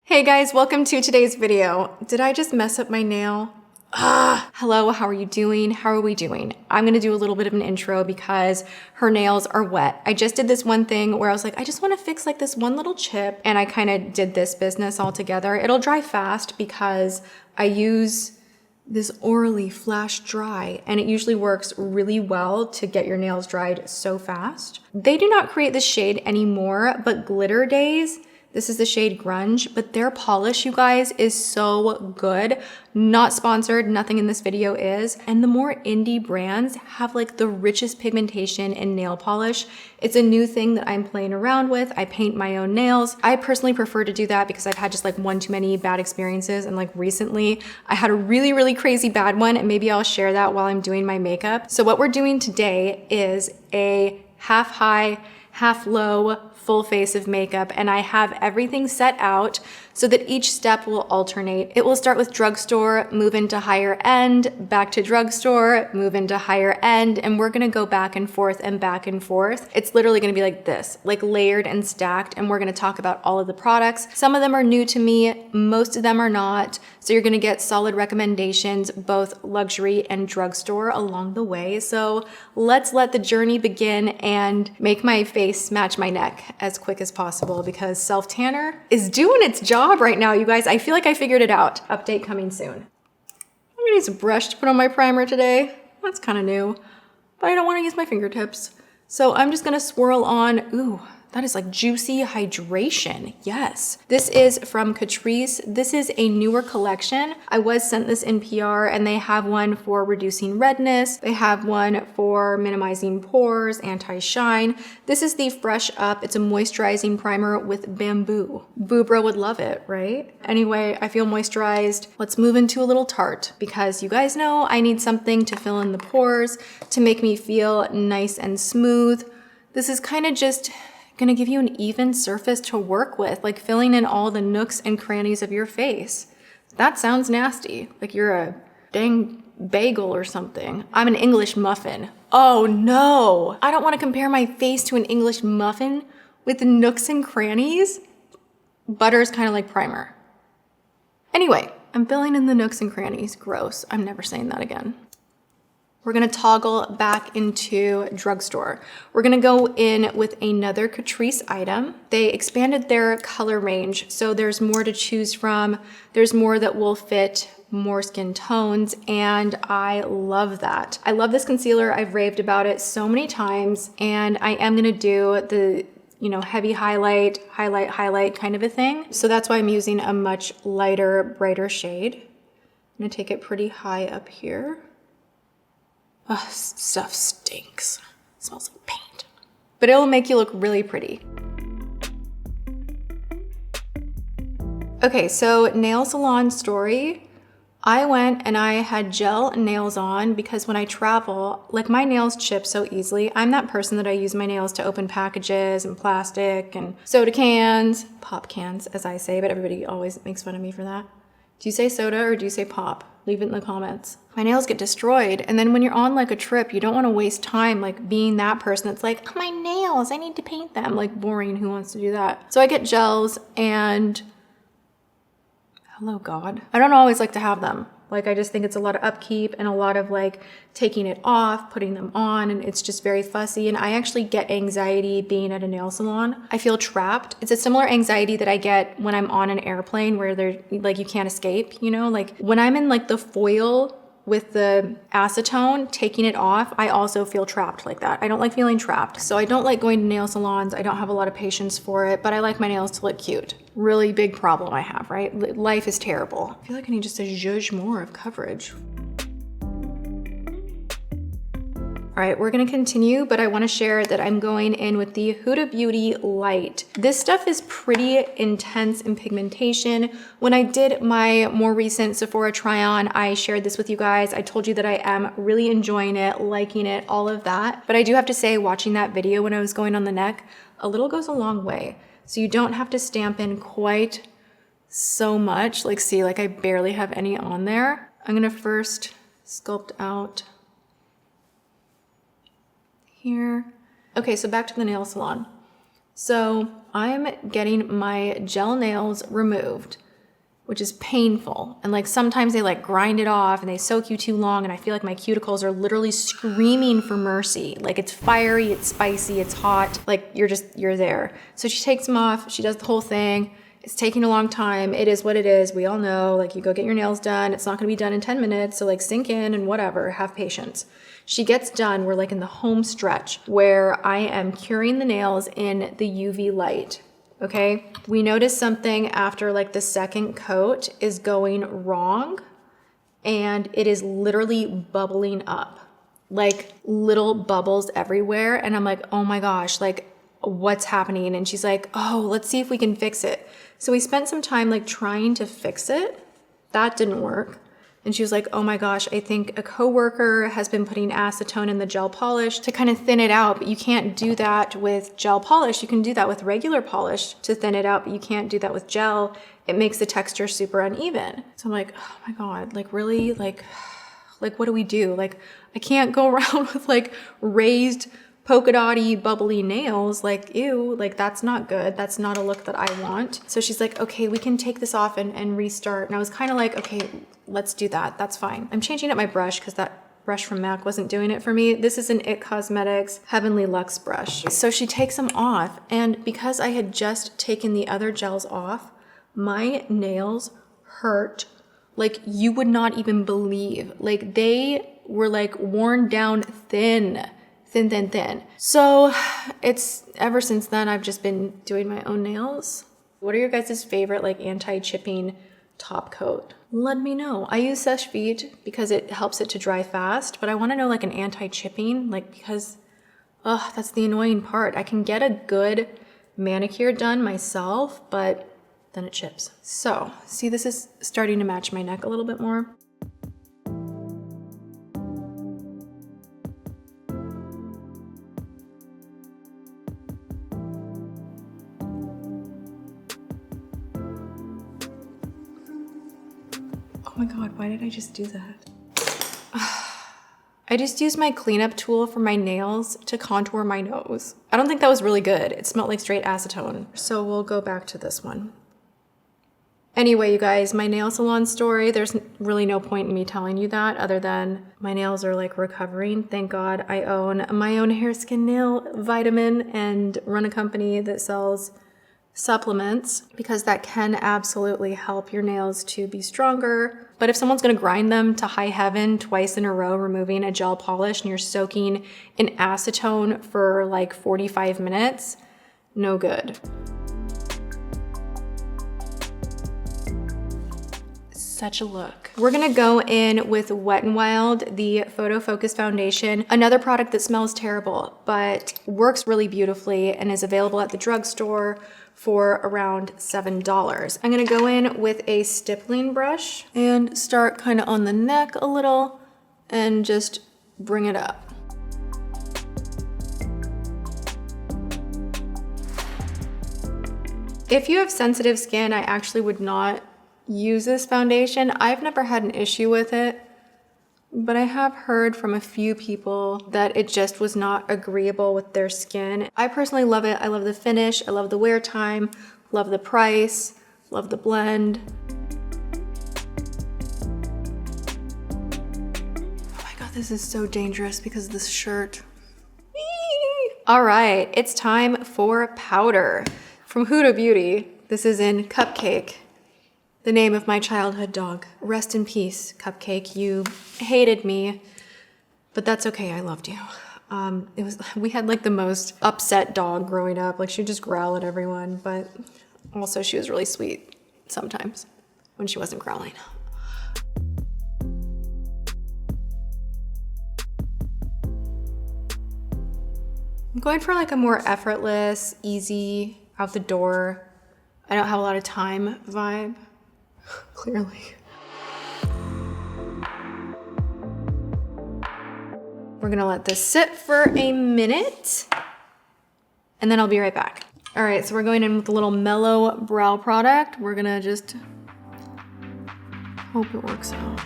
Hey guys, welcome to today's video. Did I just mess up my nail? Hello, how are you doing? How are we doing? I'm gonna do a little bit of an intro because her nails are wet. I just did this one thing where I was like, I just wanna fix like this one little chip, and I kinda did this business all together. It'll dry fast because I use this Orally Flash Dry, and it usually works really well to get your nails dried so fast. They do not create this shade anymore, but Glitter Days, this is the shade Grunge, but their polish, you guys, is so good. Not sponsored, nothing in this video is. And the more indie brands have like the richest pigmentation in nail polish. It's a new thing that I'm playing around with. I paint my own nails. I personally prefer to do that because I've had just like one too many bad experiences. And like recently I had a really crazy bad one, and maybe I'll share that while I'm doing my makeup. So what we're doing today is a half high, half low, full face of makeup, and I have everything set out so that each step will alternate. It will start with drugstore, move into higher end, back to drugstore, move into higher end, and we're gonna go back and forth and back and forth. It's literally gonna be like this, like layered and stacked, and we're gonna talk about all of the products. Some of them are new to me, most of them are not, so you're gonna get solid recommendations, both luxury and drugstore along the way. So let's let the journey begin and make my face match my neck as quick as possible because self-tanner is doing its job right now, you guys. I feel like I figured it out. Update coming soon. I'm gonna use a brush to put on my primer today. That's kind of new, but I don't want to use my fingertips. So I'm just gonna swirl on, ooh, that is like juicy hydration. Yes. This is from Catrice. This is a newer collection. I was sent this in PR, and they have one for reducing redness. They have one for minimizing pores, anti-shine. This is the Fresh Up. It's a moisturizing primer with bamboo. Boobra would love it, right? Anyway, I feel moisturized. Let's move into a little Tarte because you guys know I need something to fill in the pores, to make me feel nice and smooth. This is kind of just gonna give you an even surface to work with, like filling in all the nooks and crannies of your face. That sounds nasty, like you're a dang bagel or something. I'm an English muffin. Oh no, I don't wanna compare my face to an English muffin with the nooks and crannies. Butter's kind of like primer. Anyway, I'm filling in the nooks and crannies. Gross, I'm never saying that again. We're gonna toggle back into drugstore. We're gonna go in with another Catrice item. They expanded their color range, so there's more to choose from. There's more that will fit more skin tones, and I love that. I love this concealer. I've raved about it so many times, and I am gonna do the heavy highlight kind of a thing. So that's why I'm using a much lighter, brighter shade. I'm gonna take it pretty high up here. Ugh, stuff stinks. It smells like paint. But it'll make you look really pretty. Okay, so nail salon story. I went and I had gel nails on because when I travel, like my nails chip so easily. I'm that person that I use my nails to open packages and plastic and soda cans, pop cans as I say, but everybody always makes fun of me for that. Do you say soda or do you say pop? Leave it in the comments. My nails get destroyed. And then when you're on like a trip, you don't want to waste time like being that person that's like, oh, my nails, I need to paint them. Like boring, who wants to do that? So I get gels and, hello God. I don't always like to have them. Like I just think it's a lot of upkeep and a lot of like taking it off, putting them on, and it's just very fussy. And I actually get anxiety being at a nail salon. I feel trapped. It's a similar anxiety that I get when I'm on an airplane where they're like, you can't escape, Like when I'm in like the foil with the acetone, taking it off, I also feel trapped like that. I don't like feeling trapped. So I don't like going to nail salons. I don't have a lot of patience for it, but I like my nails to look cute. Really big problem I have, right? Life is terrible. I feel like I need just a zhuzh more of coverage. All right, we're gonna continue, but I wanna share that I'm going in with the Huda Beauty Light. This stuff is pretty intense in pigmentation. When I did my more recent Sephora try on, I shared this with you guys. I told you that I am really enjoying it, liking it, all of that. But I do have to say, watching that video when I was going on the neck, a little goes a long way. So you don't have to stamp in quite so much. Like see, like I barely have any on there. I'm gonna first sculpt out here. Okay, so back to the nail salon. So I'm getting my gel nails removed, which is painful. And like sometimes they like grind it off and they soak you too long, and I feel like my cuticles are literally screaming for mercy. Like it's fiery, it's spicy, it's hot, like you're there. So she takes them off, she does the whole thing. It's taking a long time. It is what it is. We all know, like you go get your nails done. It's not gonna be done in 10 minutes. So like sink in and whatever, have patience. She gets done. We're like in the home stretch where I am curing the nails in the UV light. Okay. We noticed something after like the second coat is going wrong, and it is literally bubbling up, like little bubbles everywhere. And I'm like, oh my gosh, like what's happening? And she's like, oh, let's see if we can fix it. So we spent some time like trying to fix it. That didn't work. And she was like, oh my gosh, I think a coworker has been putting acetone in the gel polish to kind of thin it out, but you can't do that with gel polish. You can do that with regular polish to thin it out, but you can't do that with gel. It makes the texture super uneven. So I'm like, oh my God, like really? Like what do we do? Like I can't go around with like raised polka dotty bubbly nails, like ew, like that's not good. That's not a look that I want. So she's like, okay, we can take this off and restart. And I was kind of like, okay, let's do that. That's fine. I'm changing up my brush because that brush from MAC wasn't doing it for me. This is an IT Cosmetics Heavenly Luxe brush. So she takes them off, and because I had just taken the other gels off, my nails hurt like you would not even believe. Like they were like worn down thin. So it's ever since then I've just been doing my own nails. What are your guys' favorite like anti-chipping top coat? Let me know. I use Seche Vite because it helps it to dry fast, but I want to know like an anti-chipping, like because that's the annoying part. I can get a good manicure done myself, but then it chips. So see, this is starting to match my neck a little bit more. Oh my God, why did I just do that? I just used my cleanup tool for my nails to contour my nose. I don't think that was really good. It smelled like straight acetone. So we'll go back to this one. Anyway, you guys, my nail salon story, there's really no point in me telling you that other than my nails are like recovering. Thank God I own my own hair, skin, nail vitamin and run a company that sells supplements, because that can absolutely help your nails to be stronger. But if someone's gonna grind them to high heaven twice in a row, removing a gel polish, and you're soaking in acetone for like 45 minutes, no good. Such a look. We're gonna go in with Wet n Wild, the Photo Focus Foundation, another product that smells terrible, but works really beautifully and is available at the drugstore for around $7. I'm gonna go in with a stippling brush and start kind of on the neck a little and just bring it up. If you have sensitive skin, I actually would not use this foundation. I've never had an issue with it, but I have heard from a few people that it just was not agreeable with their skin. I personally love it. I love the finish. I love the wear time, love the price, love the blend. Oh my God, this is so dangerous because of this shirt. All right, it's time for powder. From Huda Beauty, this is in Cupcake, the name of my childhood dog. Rest in peace, Cupcake. You hated me, but that's okay. I loved you. We had like the most upset dog growing up. Like she'd just growl at everyone, but also she was really sweet sometimes when she wasn't growling. I'm going for like a more effortless, easy, out the door, I don't have a lot of time vibe. Clearly. We're gonna let this sit for a minute and then I'll be right back. All right, so we're going in with a little mellow brow product. We're gonna just hope it works out.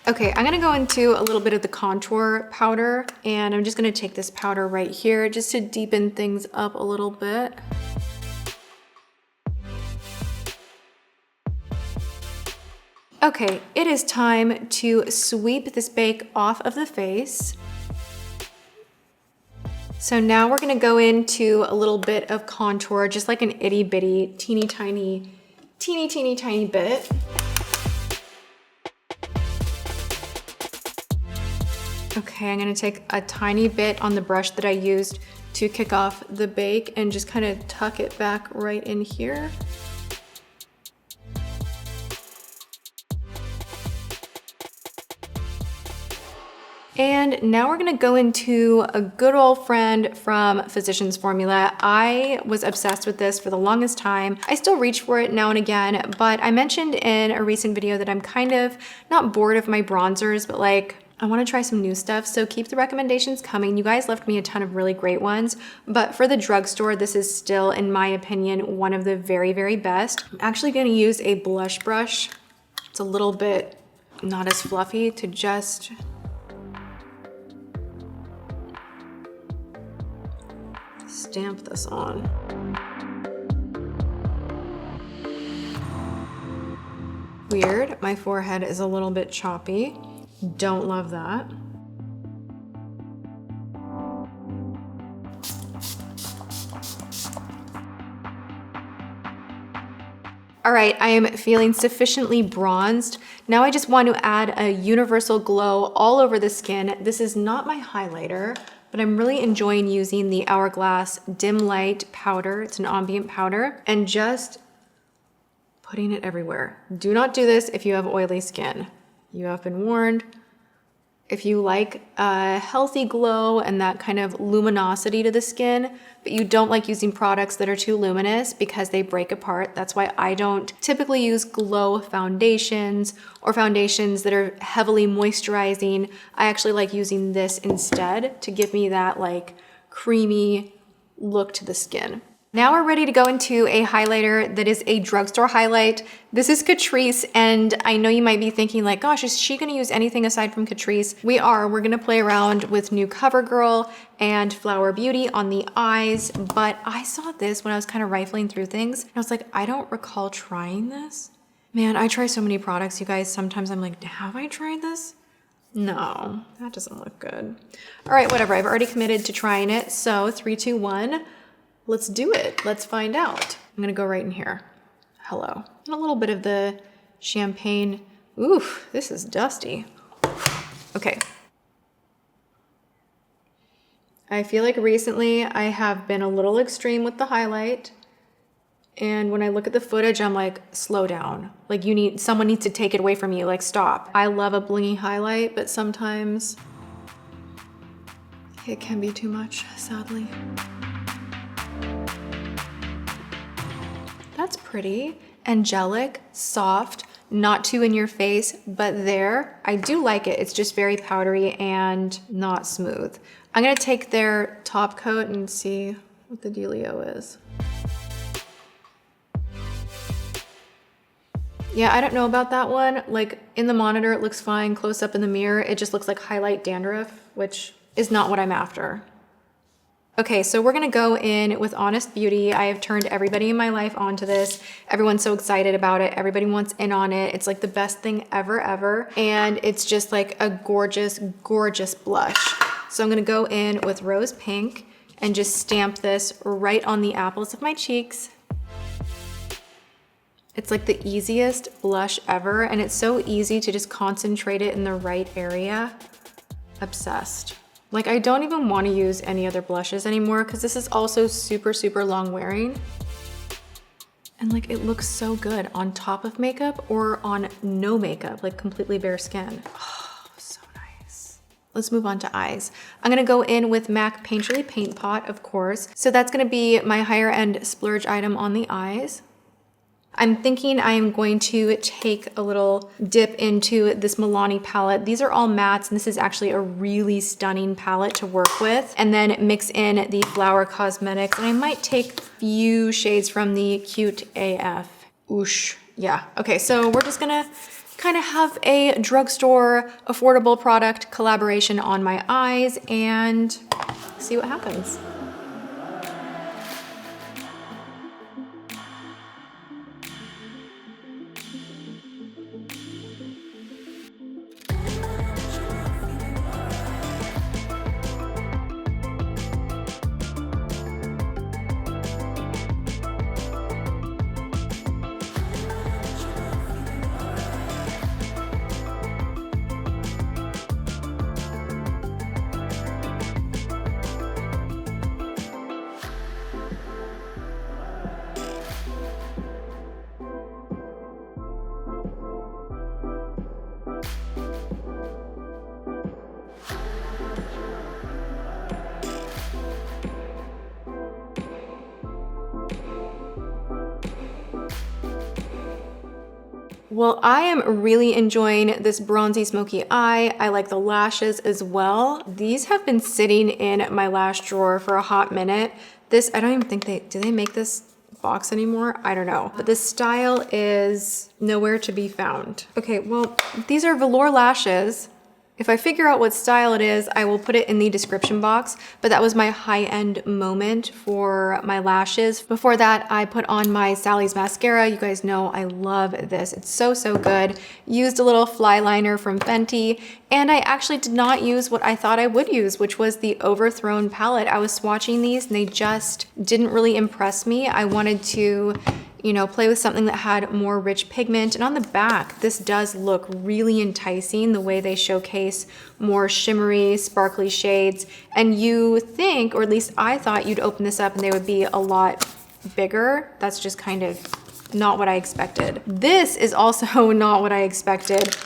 Okay, I'm gonna go into a little bit of the contour powder, and I'm just gonna take this powder right here just to deepen things up a little bit. Okay, it is time to sweep this bake off of the face. So now we're gonna go into a little bit of contour, just like an itty bitty, teeny tiny bit. Okay, I'm gonna take a tiny bit on the brush that I used to kick off the bake and just kind of tuck it back right in here. And now we're gonna go into a good old friend from Physicians Formula. I was obsessed with this for the longest time. I still reach for it now and again, but I mentioned in a recent video that I'm kind of not bored of my bronzers, but like, I wanna try some new stuff, so keep the recommendations coming. You guys left me a ton of really great ones, but for the drugstore, this is still, in my opinion, one of the very, very best. I'm actually gonna use a blush brush. It's a little bit not as fluffy to just stamp this on. Weird, my forehead is a little bit choppy. Don't love that. All right, I am feeling sufficiently bronzed. Now I just want to add a universal glow all over the skin. This is not my highlighter, but I'm really enjoying using the Hourglass Dim Light powder. It's an ambient powder, and just putting it everywhere. Do not do this if you have oily skin. You have been warned. If you like a healthy glow and that kind of luminosity to the skin, but you don't like using products that are too luminous because they break apart, that's why I don't typically use glow foundations or foundations that are heavily moisturizing. I actually like using this instead to give me that like creamy look to the skin. Now we're ready to go into a highlighter that is a drugstore highlight. This is Catrice, and I know you might be thinking like, gosh, is she gonna use anything aside from Catrice? We are. We're gonna play around with new CoverGirl and Flower Beauty on the eyes, but I saw this when I was kind of rifling through things, and I was like, I don't recall trying this. Man, I try so many products, you guys. Sometimes I'm like, have I tried this? No, that doesn't look good. All right, whatever. I've already committed to trying it, so 3, 2, 1. Let's do it. Let's find out. I'm gonna go right in here. Hello. And a little bit of the champagne. Oof, this is dusty. Okay. I feel like recently I have been a little extreme with the highlight. And when I look at the footage, I'm like, slow down. Like someone needs to take it away from you, like stop. I love a blingy highlight, but sometimes it can be too much, sadly. That's pretty, angelic, soft, not too in your face, but there. I do like it. It's just very powdery and not smooth. I'm gonna take their top coat and see what the dealio is. Yeah, I don't know about that one. Like in the monitor, it looks fine. Close up in the mirror, it just looks like highlight dandruff, which is not what I'm after. Okay, so we're gonna go in with Honest Beauty. I have turned everybody in my life onto this. Everyone's so excited about it. Everybody wants in on it. It's like the best thing ever. And it's just like a gorgeous, gorgeous blush. So I'm gonna go in with Rose Pink and just stamp this right on the apples of my cheeks. It's like the easiest blush ever, and it's so easy to just concentrate it in the right area. Obsessed. Like I don't even want to use any other blushes anymore because this is also super, super long wearing. And like it looks so good on top of makeup or on no makeup, like completely bare skin. Oh, so nice. Let's move on to eyes. I'm gonna go in with MAC Painterly Paint Pot, of course. So that's gonna be my higher end splurge item on the eyes. I'm thinking I am going to take a little dip into this Milani palette. These are all mattes, and this is actually a really stunning palette to work with. And then mix in the Flower Cosmetics, and I might take a few shades from the Cute AF. Oosh, yeah. Okay, so we're just gonna kind of have a drugstore affordable product collaboration on my eyes and see what happens. Well, I am really enjoying this bronzy smoky eye. I like the lashes as well. These have been sitting in my lash drawer for a hot minute. This, I don't even think do they make this box anymore? I don't know. But this style is nowhere to be found. Okay, well, these are velour lashes. If I figure out what style it is, I will put it in the description box, but that was my high-end moment for my lashes. Before that, I put on my Sally's mascara. You guys know I love this. It's so, so good. Used a little fly liner from Fenty, and I actually did not use what I thought I would use, which was the Overthrown palette. I was swatching these and they just didn't really impress me. I wanted to, you know, play with something that had more rich pigment. And on the back, this does look really enticing, the way they showcase more shimmery, sparkly shades. And you think, or at least I thought, you'd open this up and they would be a lot bigger. That's just kind of not what I expected. This is also not what I expected.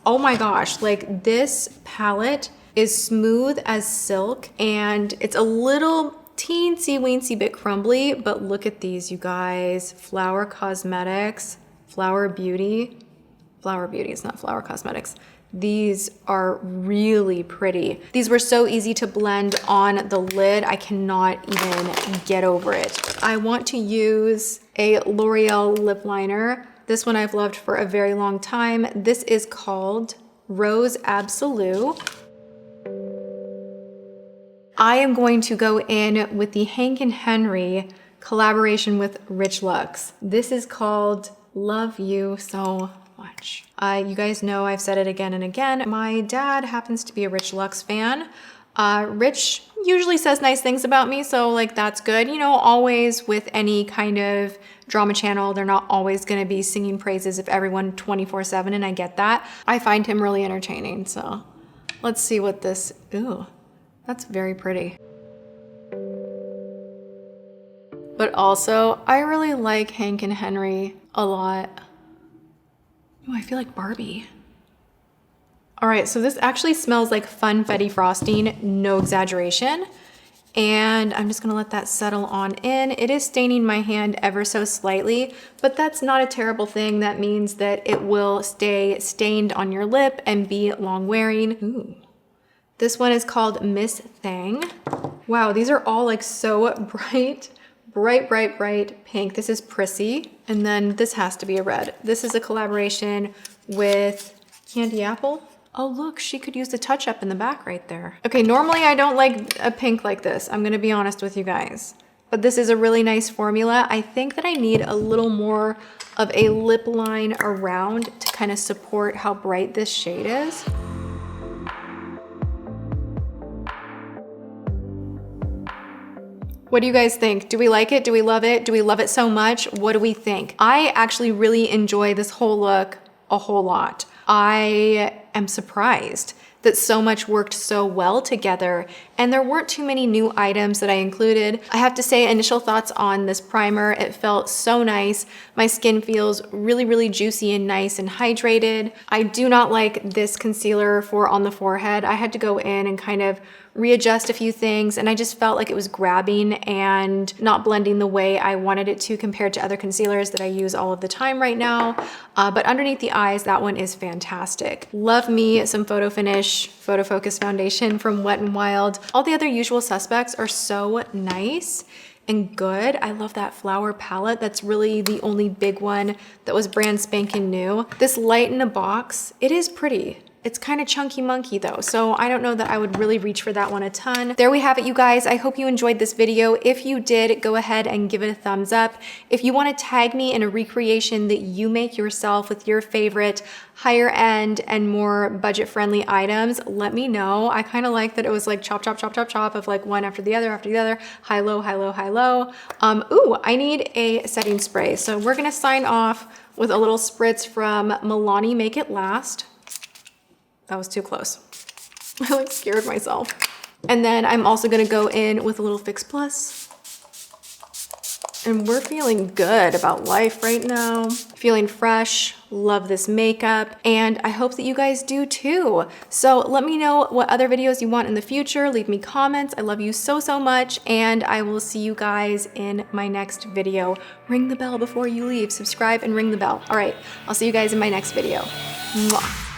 Oh my gosh, like this palette is smooth as silk and it's a little teensy weensy bit crumbly, but look at these, you guys. Flower Cosmetics, Flower Beauty. Flower Beauty, it's not Flower Cosmetics. These are really pretty. These were so easy to blend on the lid. I cannot even get over it. I want to use a L'Oreal lip liner. This one I've loved for a very long time. This is called Rose Absolute. I am going to go in with the Hank & Henry collaboration with Rich Lux. This is called Love You So Much. You guys know I've said it again and again. My dad happens to be a Rich Lux fan. Rich usually says nice things about me, so like that's good. You know, always with any kind of drama channel, they're not always gonna be singing praises of everyone 24/7, and I get that. I find him really entertaining, so let's see what this, ooh. That's very pretty. But also, I really like Hank & Henry a lot. Oh, I feel like Barbie. All right, so this actually smells like Funfetti frosting, no exaggeration. And I'm just gonna let that settle on in. It is staining my hand ever so slightly, but that's not a terrible thing. That means that it will stay stained on your lip and be long wearing. Ooh. This one is called Miss Thang. Wow, these are all like so bright, bright pink. This is Prissy. And then this has to be a red. This is a collaboration with Candy Apple. Oh look, she could use the touch up in the back right there. Okay, normally I don't like a pink like this. I'm gonna be honest with you guys. But this is a really nice formula. I think that I need a little more of a lip line around to kind of support how bright this shade is. What do you guys think? Do we like it? Do we love it? Do we love it so much? What do we think? I actually really enjoy this whole look a whole lot. I am surprised that so much worked so well together, and there weren't too many new items that I included. I have to say, initial thoughts on this primer, it felt so nice. My skin feels really juicy and nice and hydrated. I do not like this concealer for on the forehead. I had to go in and kind of readjust a few things, and I just felt like it was grabbing and not blending the way I wanted it to compared to other concealers that I use all of the time right now. But underneath the eyes, that one is fantastic. Love me some Photo Finish Photo Focus foundation from Wet n Wild. All the other usual suspects are so nice. and good. I love that flower palette. That's really the only big one that was brand spanking new. This light in a box, it is pretty. It's kind of chunky monkey though, so I don't know that I would really reach for that one a ton. There we have it, you guys. I hope you enjoyed this video. If you did, go ahead and give it a thumbs up. If you want to tag me in a recreation that you make yourself with your favorite higher end and more budget-friendly items, let me know. I kind of like that it was like chop, chop, chop, chop, chop of like one after the other, high, low, high, low, high, low. Ooh, I need a setting spray. So we're gonna sign off with a little spritz from Milani Make It Last. That was too close. I like scared myself. And then I'm also gonna go in with a little Fix Plus. And we're feeling good about life right now. Feeling fresh, love this makeup, and I hope that you guys do too. So let me know what other videos you want in the future. Leave me comments. I love you so, so much, and I will see you guys in my next video. Ring the bell before you leave. Subscribe and ring the bell. All right, I'll see you guys in my next video. Mwah.